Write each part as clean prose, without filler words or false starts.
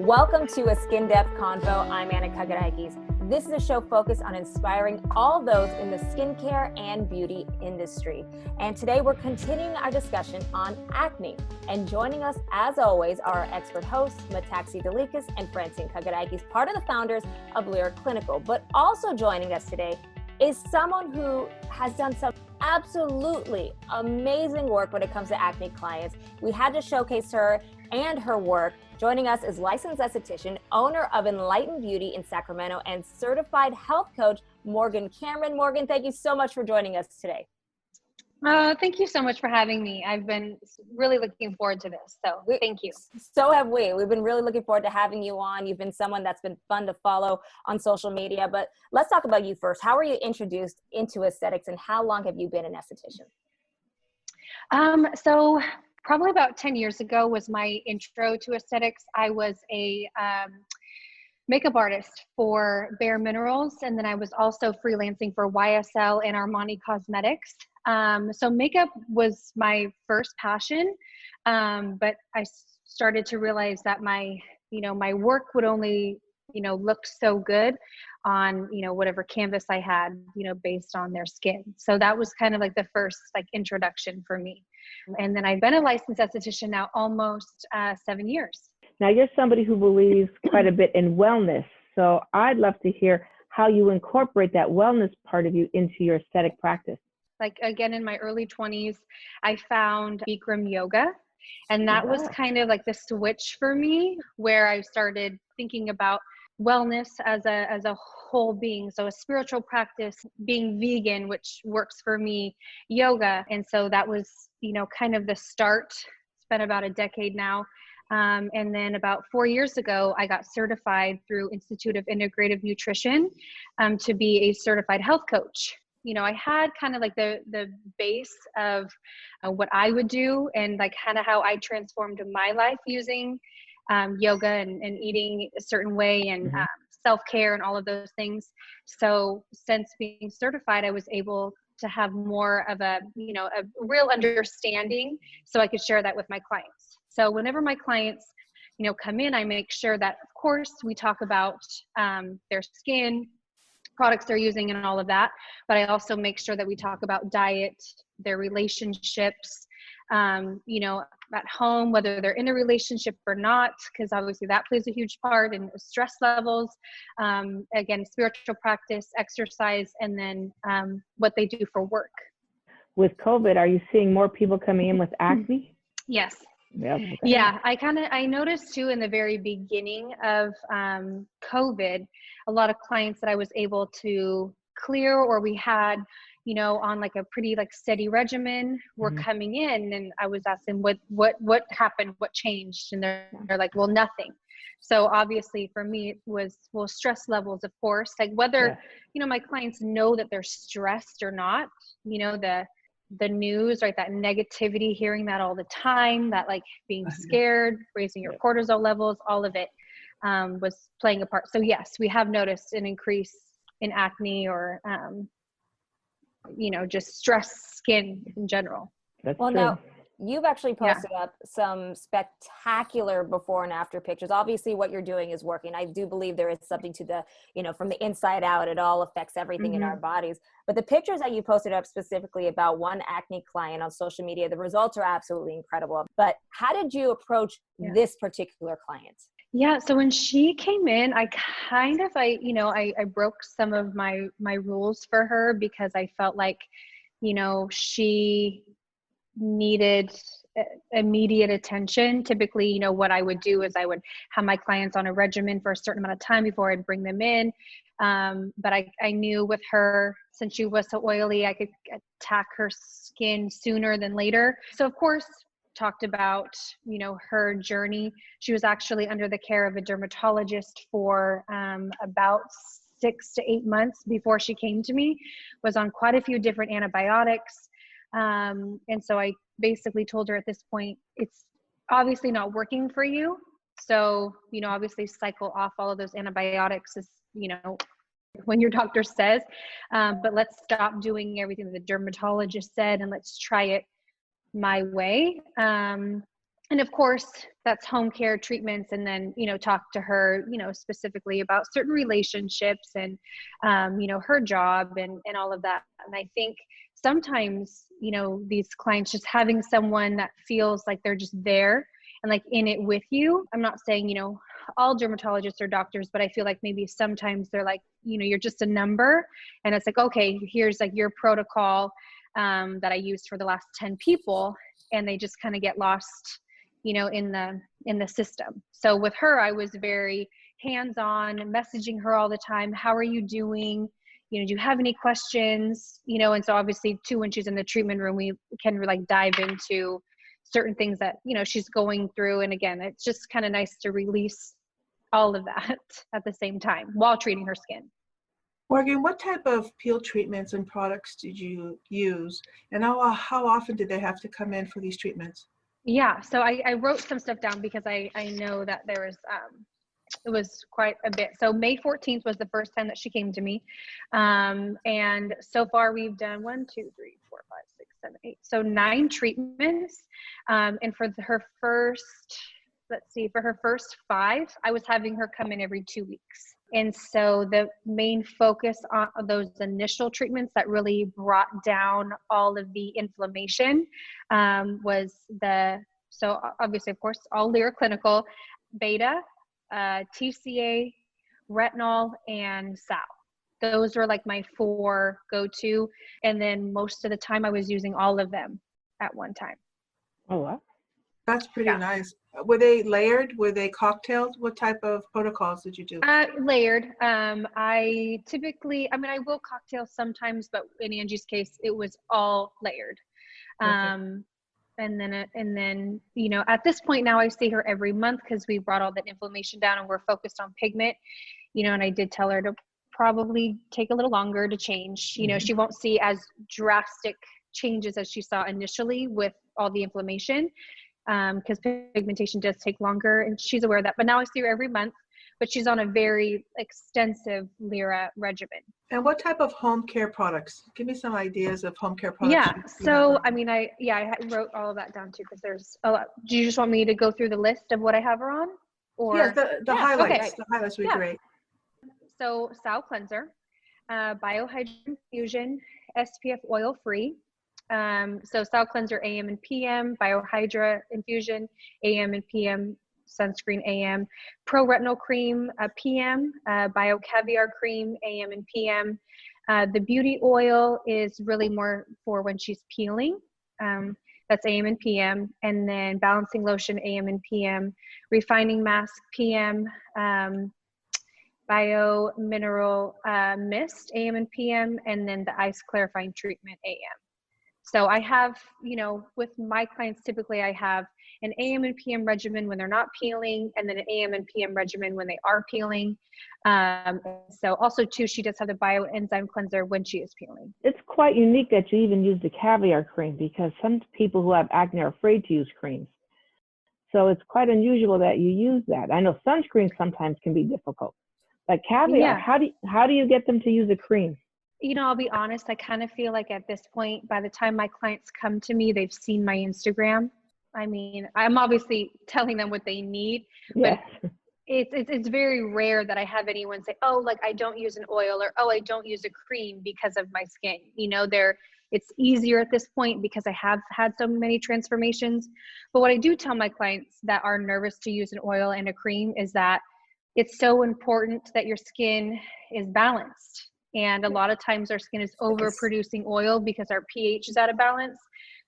Welcome to a SkinDepth Convo. I'm Anna Kagarakis. This is a show focused on inspiring all those in the skincare and beauty industry. And today we're continuing our discussion on acne. And joining us, as always, are our expert hosts, Metaxi Delikas and Francine Kagarakis, part of the founders of Lyric Clinical. But also joining us today is someone who has done some absolutely amazing work when it comes to acne clients. We had to showcase her and her work. Joining us is licensed esthetician, owner of Enlightened Beauty in Sacramento, and certified health coach, Morgan Cameron. Morgan, thank you so much for joining us today. Thank you so much for having me. I've been really looking forward to this, so thank you. So have we. We've been really looking forward to having you on. You've been someone that's been fun to follow on social media, but let's talk about you first. How were you introduced into aesthetics, and how long have you been an esthetician? So probably about 10 years ago was my intro to aesthetics. I was a makeup artist for Bare Minerals, and then I was also freelancing for YSL and Armani Cosmetics. So makeup was my first passion, but I started to realize that my work would only, look so good on, whatever canvas I had, based on their skin. So that was kind of like the first introduction for me. And then I've been a licensed esthetician now almost 7 years. Now you're somebody who believes quite a bit in wellness. So I'd love to hear how you incorporate that wellness part of you into your aesthetic practice. Again, in my early 20s, I found Bikram yoga. And that was kind of like the switch for me, where I started thinking about wellness as a whole being. So a spiritual practice, being vegan, which works for me, yoga. And so that was, kind of the start. It's been about a decade now. And then about 4 years ago, I got certified through Institute of Integrative Nutrition to be a certified health coach. I had kind of like the base of what I would do and kind of how I transformed my life using yoga and eating a certain way and self-care and all of those things. So since being certified, I was able to have more of a real understanding so I could share that with my clients. So whenever my clients, come in, I make sure that, of course, we talk about their skin, products they're using and all of that. But I also make sure that we talk about diet, their relationships, at home, whether they're in a relationship or not, because obviously that plays a huge part in stress levels, again, spiritual practice, exercise, and then what they do for work. With COVID, are you seeing more people coming in with acne? Yes. Yep. Okay. Yeah, I noticed too in the very beginning of COVID, a lot of clients that I was able to clear, or we had, on a pretty steady regimen, were coming in, and I was asking what happened, what changed, and they're like, well, nothing. So obviously for me it was, stress levels, of course, whether my clients know that they're stressed or not, the news, right? That negativity, hearing that all the time, that being scared, raising your cortisol levels, all of it was playing a part. So yes, we have noticed an increase in acne or, just stress skin in general. That's Well, true. now you've actually posted up some spectacular before and after pictures. Obviously what you're doing is working. I do believe there is something to the, from the inside out, it all affects everything in our bodies. But the pictures that you posted up specifically about one acne client on social media, the results are absolutely incredible. But how did you approach this particular client? Yeah. So when she came in, I kind of, I broke some of my rules for her, because I felt like, she needed immediate attention. Typically, what I would do is I would have my clients on a regimen for a certain amount of time before I'd bring them in. But I knew with her, since she was so oily, I could attack her skin sooner than later. So of course, talked about, her journey. She was actually under the care of a dermatologist for about 6 to 8 months before she came to me, was on quite a few different antibiotics. And so I basically told her at this point, it's obviously not working for you. So, obviously cycle off all of those antibiotics is, when your doctor says, but let's stop doing everything the dermatologist said and let's try it my way. And of course, that's home care treatments, and then, talk to her, specifically about certain relationships and, her job and all of that. And I think sometimes, these clients, just having someone that feels like they're just there and like in it with you. I'm not saying, all dermatologists are doctors, but I feel like maybe sometimes they're like, you're just a number, and it's like, okay, here's like your protocol that I used for the last 10 people. And they just kind of get lost, in the system. So with her, I was very hands-on, messaging her all the time. How are you doing? Do you have any questions? And so obviously too, when she's in the treatment room, we can like dive into certain things that, she's going through. And again, it's just kind of nice to release all of that at the same time while treating her skin. Morgan, what type of peel treatments and products did you use? And how often did they have to come in for these treatments? Yeah, so I wrote some stuff down because I know that there was, it was quite a bit. So May 14th was the first time that she came to me. And so far we've done 1, 2, 3, 4, 5, 6, 7, 8. So 9 treatments. And for her first, for her first 5, I was having her come in every 2 weeks. And so the main focus on those initial treatments that really brought down all of the inflammation was so obviously, of course, all Lyra Clinical, beta, TCA, retinol, and sal. Those were like my 4 go-to. And then most of the time I was using all of them at one time. Oh, wow. That's pretty nice. Were they layered? Were they cocktails? What type of protocols did you do? Layered. I typically, I will cocktail sometimes, but in Angie's case, it was all layered. And then, at this point now I see her every month because we brought all that inflammation down and we're focused on pigment, and I did tell her to probably take a little longer to change. She won't see as drastic changes as she saw initially with all the inflammation. Because pigmentation does take longer, and she's aware of that. But now I see her every month, but she's on a very extensive Lyra regimen. And what type of home care products? Give me some ideas of home care products. Yeah, so I wrote all of that down too, because there's a lot. Do you just want me to go through the list of what I have her on? Or yeah, the highlights. Okay. The highlights would be great. So Sal Cleanser, Biohydra Infusion, SPF Oil Free. So Sal Cleanser AM and PM, Biohydra Infusion AM and PM, Sunscreen AM, Pro Retinol Cream PM, Bio Caviar Cream AM and PM. The Beauty Oil is really more for when she's peeling. That's AM and PM. And then Balancing Lotion AM and PM, Refining Mask PM, Bio Mineral Mist AM and PM, and then the Ice Clarifying Treatment AM. So I have, with my clients, typically I have an AM and PM regimen when they're not peeling, and then an AM and PM regimen when they are peeling. So also too, she does have the bioenzyme cleanser when she is peeling. It's quite unique that you even use the caviar cream, because some people who have acne are afraid to use creams. So it's quite unusual that you use that. I know sunscreen sometimes can be difficult, but caviar, how do you get them to use a cream? I'll be honest, I kind of feel like at this point, by the time my clients come to me, they've seen my Instagram. I'm obviously telling them what they need, but it's very rare that I have anyone say, oh, like I don't use an oil, or, oh, I don't use a cream because of my skin. It's easier at this point because I have had so many transformations. But what I do tell my clients that are nervous to use an oil and a cream is that it's so important that your skin is balanced. And a lot of times our skin is overproducing oil because our pH is out of balance.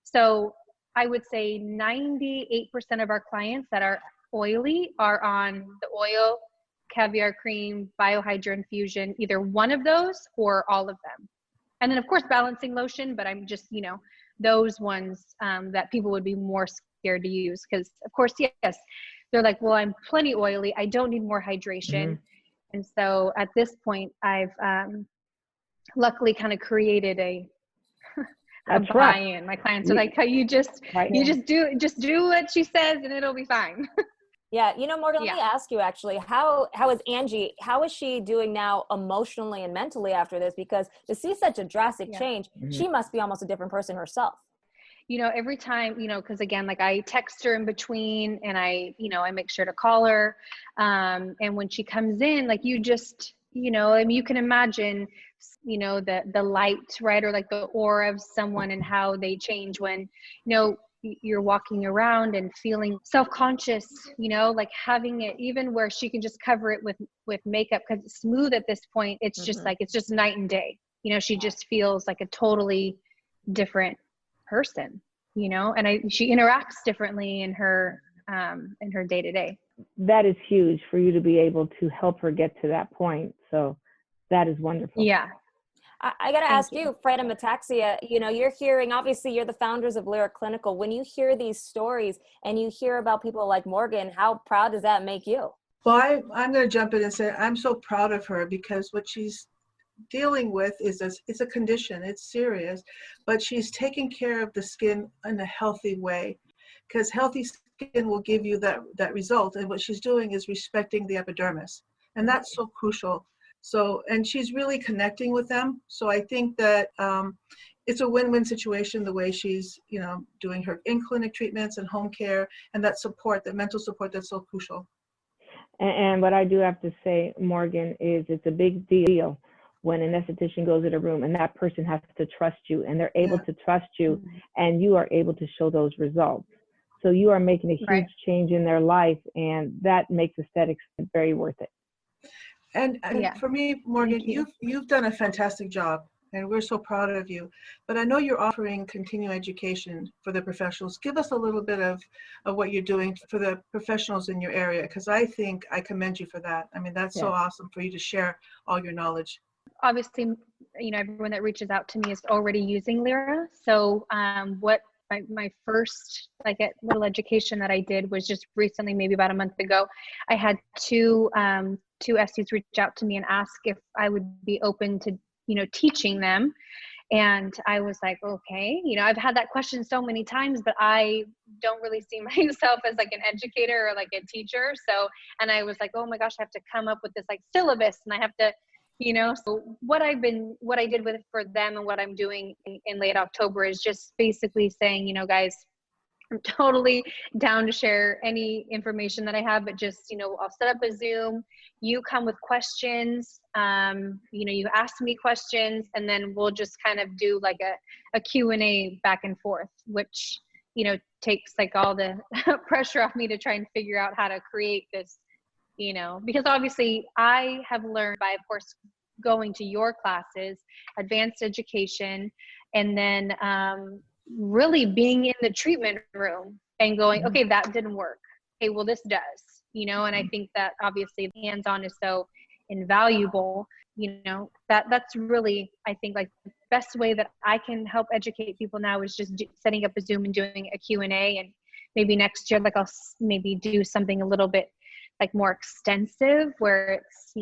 So I would say 98% of our clients that are oily are on the oil, caviar cream, Biohydra Infusion, either one of those or all of them. And then of course, balancing lotion, but I'm just, those ones that people would be more scared to use. Because of course, yes, they're like, well, I'm plenty oily, I don't need more hydration. And so at this point, I've luckily kind of created a buy-in. My clients are like, you just do what she says and it'll be fine. Yeah. Morgan, let me ask you actually, how is Angie, how is she doing now emotionally and mentally after this? Because to see such a drastic change, she must be almost a different person herself. every time, because again, like I text her in between and I make sure to call her. And when she comes in, like you just, I mean, you can imagine, the light, right? Or like the aura of someone and how they change when, you're walking around and feeling self-conscious, like having it even where she can just cover it with makeup because it's smooth at this point. It's just like, it's just night and day. She just feels like a totally different person, and she interacts differently in her day to day. That is huge for you to be able to help her get to that point. So that is wonderful. Yeah. I got to ask you, Fred and Metaxia, you're hearing, obviously you're the founders of Lyra Clinical. When you hear these stories and you hear about people like Morgan, how proud does that make you? Well, I'm going to jump in and say I'm so proud of her because what she's dealing with it's a condition, it's serious, but she's taking care of the skin in a healthy way, because healthy skin will give you that result. And what she's doing is respecting the epidermis, and that's so crucial. So, and she's really connecting with them. So I think that it's a win-win situation the way she's, doing her in-clinic treatments and home care, and that support, that mental support that's so crucial. And what I do have to say, Morgan, is it's a big deal when an esthetician goes in a room and that person has to trust you and they're able to trust you and you are able to show those results. So you are making a huge change in their life, and that makes aesthetics very worth it. And for me, Morgan, you've done a fantastic job, and we're so proud of you. But I know you're offering continuing education for the professionals. Give us a little bit of what you're doing for the professionals in your area, because I think I commend you for that. I mean, that's so awesome for you to share all your knowledge. Obviously, everyone that reaches out to me is already using Lyra. So what my first little education that I did was just recently, maybe about a month ago. I had two SDs reach out to me and ask if I would be open to, teaching them. And I was like, okay, I've had that question so many times, but I don't really see myself as like an educator or like a teacher. So, and I was like, oh my gosh, I have to come up with this like syllabus, and I have to, so what I did for them and what I'm doing in late October is just basically saying, guys, I'm totally down to share any information that I have, but just, I'll set up a Zoom, you come with questions, you ask me questions, and then we'll just kind of do like a Q&A back and forth, which, takes like all the pressure off me to try and figure out how to create this, because obviously I have learned by, of course, going to your classes, advanced education, and then, really being in the treatment room and going, okay, that didn't work. Okay, well, this does, and I think that obviously hands-on is so invaluable, that's really, I think, like the best way that I can help educate people now is just setting up a Zoom and doing a Q&A. And maybe next year, like I'll maybe do something a little bit like more extensive where it's,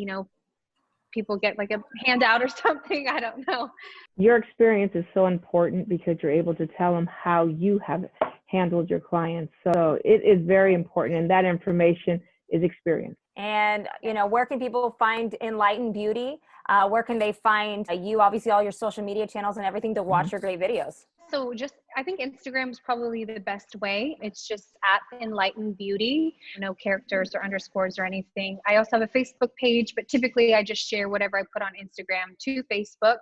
people get like a handout or something. I don't know. Your experience is so important because you're able to tell them how you have handled your clients. So it is very important, and that information is experience. And, where can people find Enlighten Beauty? Where can they find you, obviously all your social media channels and everything, to watch your great videos? So I think Instagram is probably the best way. It's just at Enlighten Beauty, no characters or underscores or anything. I also have a Facebook page, but typically I just share whatever I put on Instagram to Facebook.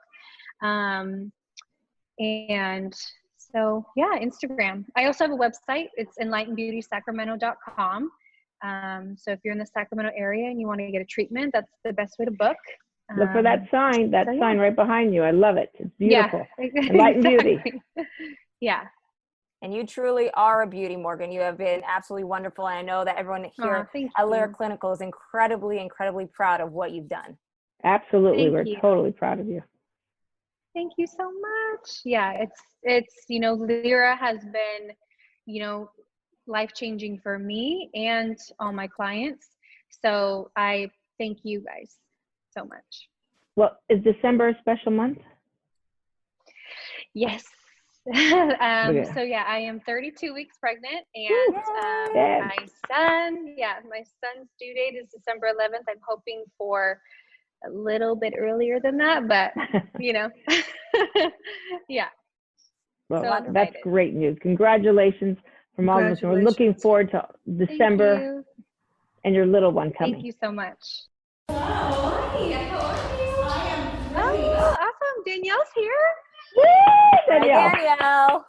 And so, Instagram. I also have a website. It's enlightenbeautysacramento.com. So if you're in the Sacramento area and you want to get a treatment, that's the best way to book. Look for that sign, sign right behind you. I love it. It's beautiful. Yeah, Enlighten Beauty. Yeah. And you truly are a beauty, Morgan. You have been absolutely wonderful. And I know that everyone here at Lyra Clinical is incredibly, incredibly proud of what you've done. Absolutely. We're totally proud of you. Thank you so much. Yeah, it's Lyra has been, life-changing for me and all my clients. So I thank you guys so much. Well, is December a special month? Yes. So I am 32 weeks pregnant, and my son's due date is December 11th. I'm hoping for a little bit earlier than that, but yeah. Well, So that's excited. great news. Congratulations from all of us. We're looking forward to December Thank you. and your little one coming. Thank you so much. Hello. Hi. How are you? I am great. Oh, awesome. Danielle's here. Woo, Hi, Danielle. Danielle.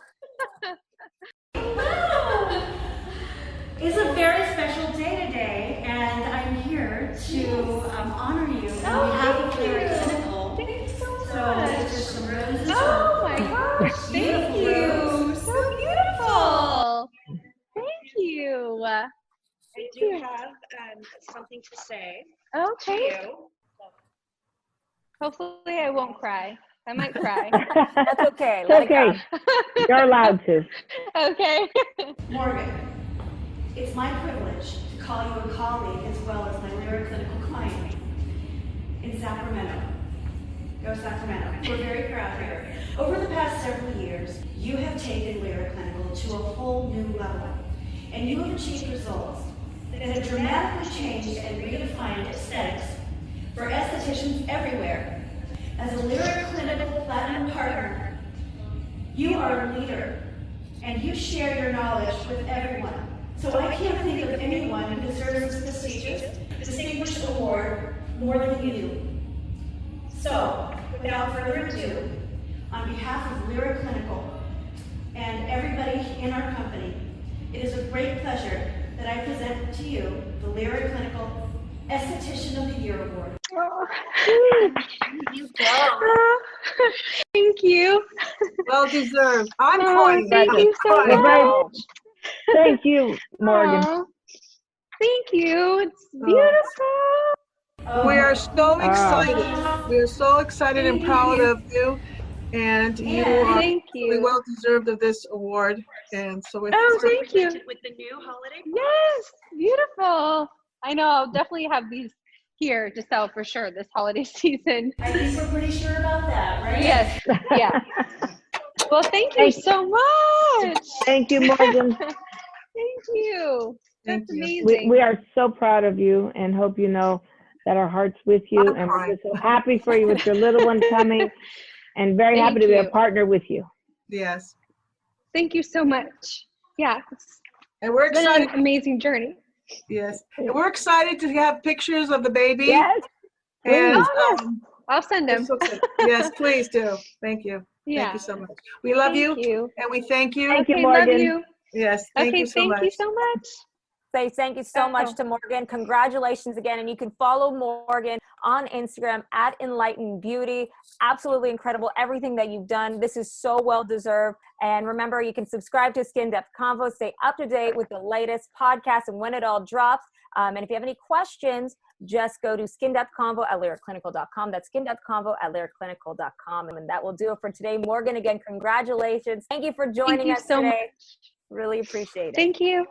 Wow. It's a very special day today, and I'm here to honor you on behalf of Clear Clinical. Thanks so So much. it's just some roses. Oh my gosh. Thank Beautiful you. rose. So beautiful. Thank you. I Thank do you. have something to say Okay. to you. Hopefully I won't cry. I might cry. That's okay. It's Let it okay. go. You're allowed to. Okay. Morgan, it's my privilege to call you a colleague as well as my Lyra Clinical client in Sacramento. Go Sacramento. We're very proud here. Over the past several years, you have taken Lyra Clinical to a whole new level, and you have achieved results that have dramatically changed and redefined aesthetics for estheticians everywhere. As a Lyra Clinical Platinum Partner, you are a leader, and you share your knowledge with everyone. So I can't think of anyone who deserves this prestigious, distinguished award more than you do. So, without further ado, on behalf of Lyra Clinical and everybody in our company, it is a great pleasure that I present to you the Lyra Clinical Esthetician of the Year Award. You go. Thank you. Well deserved. I'm Oh, crying. thank I'm you so crying. much. Thank you, Morgan. Aw, thank you. It's beautiful. We are so Ah. excited. We are so excited and proud of you. And you are Thank really you. well deserved of this award. And so we're Oh, thank you. With the new holiday. Yes, beautiful. I know. I'll definitely have these here to sell for sure this holiday season. I think we're pretty sure about that, right? Yes. Yeah. Well, thank you so much. Thank you, Morgan. Thank you. Thank That's you. amazing. We are so proud of you and hope you know that our heart's with you. I'm And we're crying. just so happy for you with your little one coming and very happy Thank to be a you. partner with you. Yes. Thank you so much. Yeah, it's And we're been excited. an amazing journey. Yes. And we're excited to have pictures of the baby. Yes, And Oh, yes. I'll send them. it's okay. Yes, please do. Thank you. Thank Yeah. you so much. We love Thank you, you. and we thank you. Thank you, Okay, Morgan. love you. Yes, thank Okay, you so thank much. you so much. Say thank you so much Oh. to Morgan. Congratulations again. And you can follow Morgan on Instagram at Enlightened Beauty. Absolutely incredible. Everything that you've done. This is so well deserved. And remember, you can subscribe to SkinDepth Convo, stay up to date with the latest podcast and when it all drops. And if you have any questions, just go to skindepthconvo@lyriclinical.com. That's skindepthconvo@lyriclinical.com. And that will do it for today. Morgan, again, congratulations. Thank you for joining you us so today. Really appreciate it. Thank you.